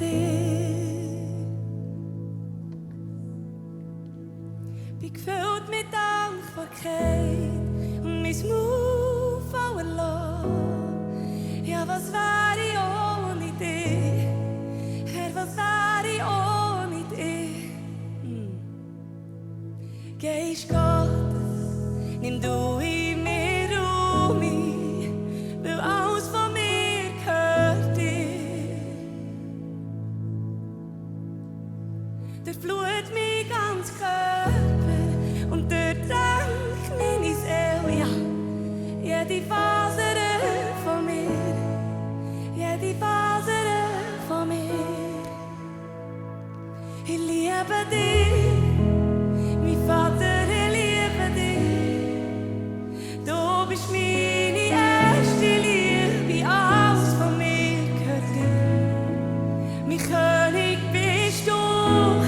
dir. Bin gefüllt mit Dankbarkeit und mein Mund voller Lob. Ja, was wäre ich ohne dich? Herr, was wäre ich ohne dich? Geist Gottes, nimm du in mir Raum ein, weil alles von mir gehört dir. Durchflut mein ganz Körper und durchdrängt meine Seele, ja, jede Faser von mir, jede Faser von mir. Ich liebe dich. Vater, ich liebe dich. Du bist meine erste Liebe, alles von mir gehört dir. Mein König bist du,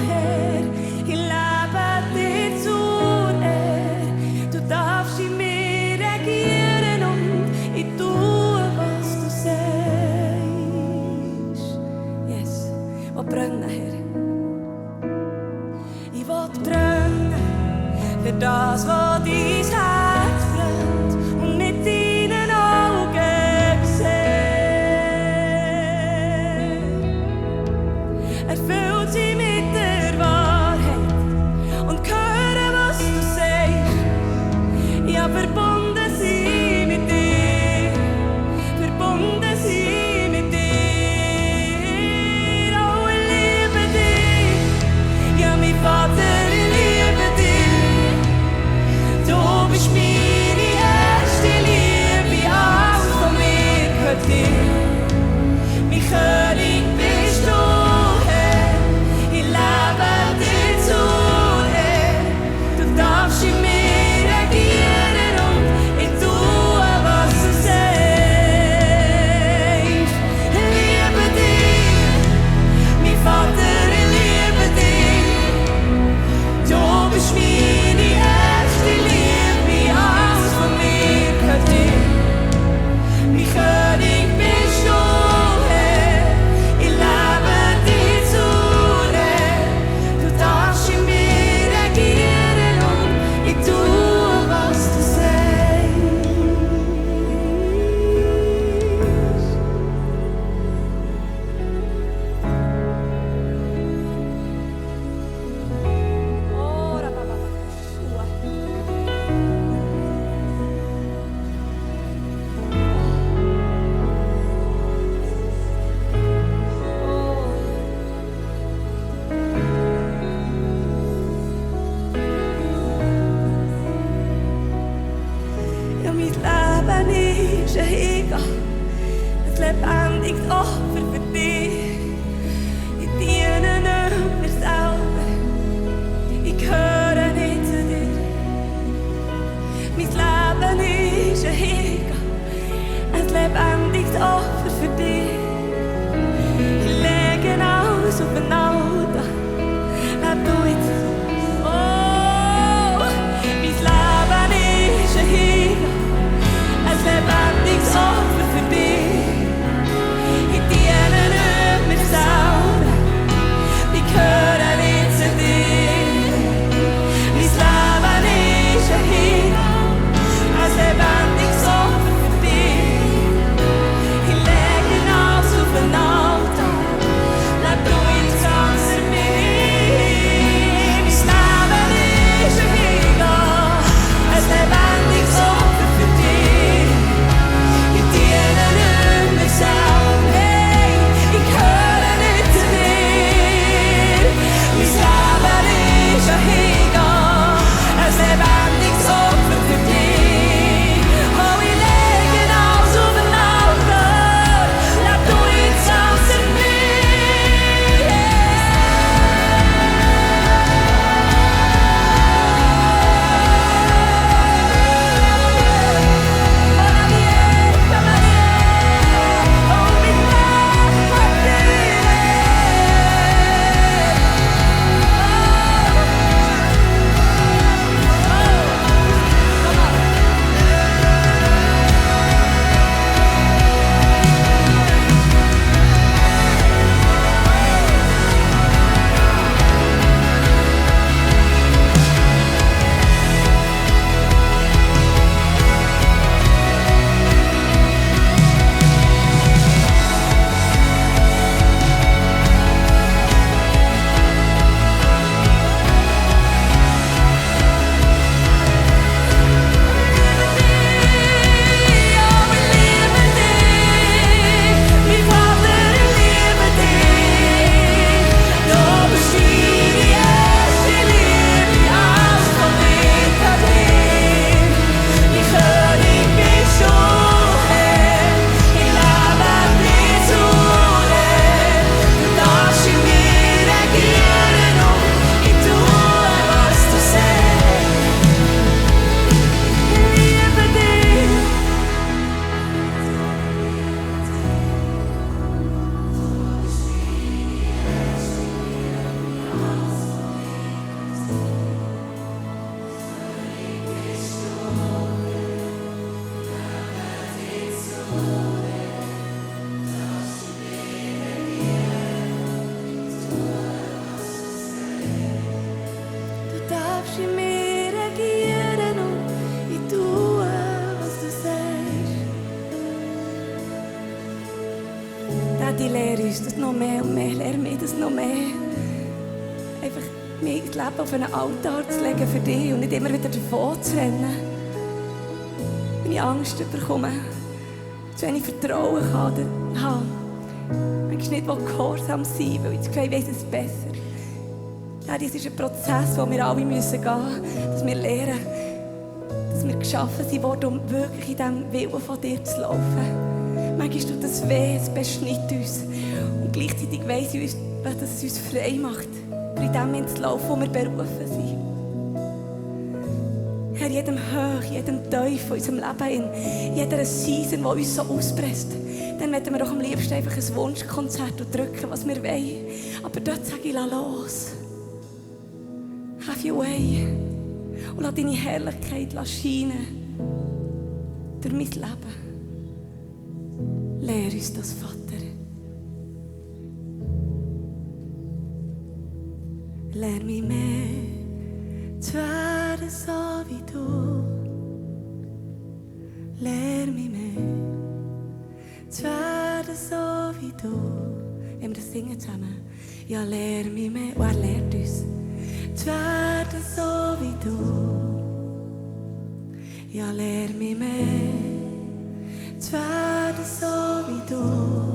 Herr, ich lebe dir zur Ehre. Du darfst in mir regieren und ich tue, was du sagst. Yes, ich brennen, Herr. Ich will brennen. Für das, was dein Herz brennt und mit deinen Augen sieht. Erfüllt sie mit der Wahrheit und höre, was du sagst. Ja, verbunden sie mit dir, verbunden sie mit dir. Oh, ich liebe dich, ja, mein Vater. Du bist meine erste Liebe, alles von mir gehört dir. Mein König bist du, Herr, ich lebe dir zur Ehre. Du darfst in mir regieren und ich tue, was du sagst. Ich liebe dich, mein Vater, ich liebe dich. Du bist meine erste Liebe. Mein König bist du, Herr, ich lebe dir zur Ehre. Du darfst in mir regieren und ich tue, was du sagst. Oh, ist ein Hingabe, ein lebendiges Opfer für dich. Ich diene nicht mir selber, ich gehöre nicht zu dir. Mein Leben ist ein Hingabe, ein lebendiges Opfer für dich. Ich lege alles auf den Altar, leb du jetzt. Oh, mein Leben ist ein Hingabe, ein lebendiges Opfer für dich. Ich diene nicht mir selber, ich gehöre nicht zu dir. Mein Leben ist ein Hingabe, ein lebendiges Opfer für dich. Ich lege alles auf den Altar, leb du jetzt ganz darfst in mir regieren und ich tue, was du sagst. Daddy, lehre uns das noch mehr und mehr, lehre mir das noch mehr. Einfach mein Leben auf einen Altar zu legen für dich und nicht immer wieder davon zu rennen. Wenn ich Angst bekomme, zu wenig Vertrauen habe, manchmal nicht gehorsam sein, weil ich weiss es besser. Daddy, es ist ein Prozess, den wir alle gehen müssen, dass wir lernen, dass wir geschaffen sind worden, um wirklich in diesem Willen von dir zu laufen. Manchmal tut das weh, es beschneidet uns. Und gleichzeitig weiss ich, dass es uns frei macht, in dem zu laufen, wo wir berufen sind. Herr, jedem Hoch, jedem Tief von unserem Leben, in jeder Season, die uns so auspresst, dann möchten wir doch am liebsten einfach ein Wunschkonzert und drücken, was wir wollen. Aber dort sage ich, lass los. Have your way. Und lass deine Herrlichkeit scheinen durch mein Leben. Lehr uns das, Vater. Lehr mich mehr zu werden, so wie du. Lehr mich mehr zu werden, so wie du. Wenn wir das singen zusammen. Ja, lehr mich mehr. Und er lehrt uns. Zu werden, so wie du. Ja, lehr mich mehr. Zu werden, so wie du.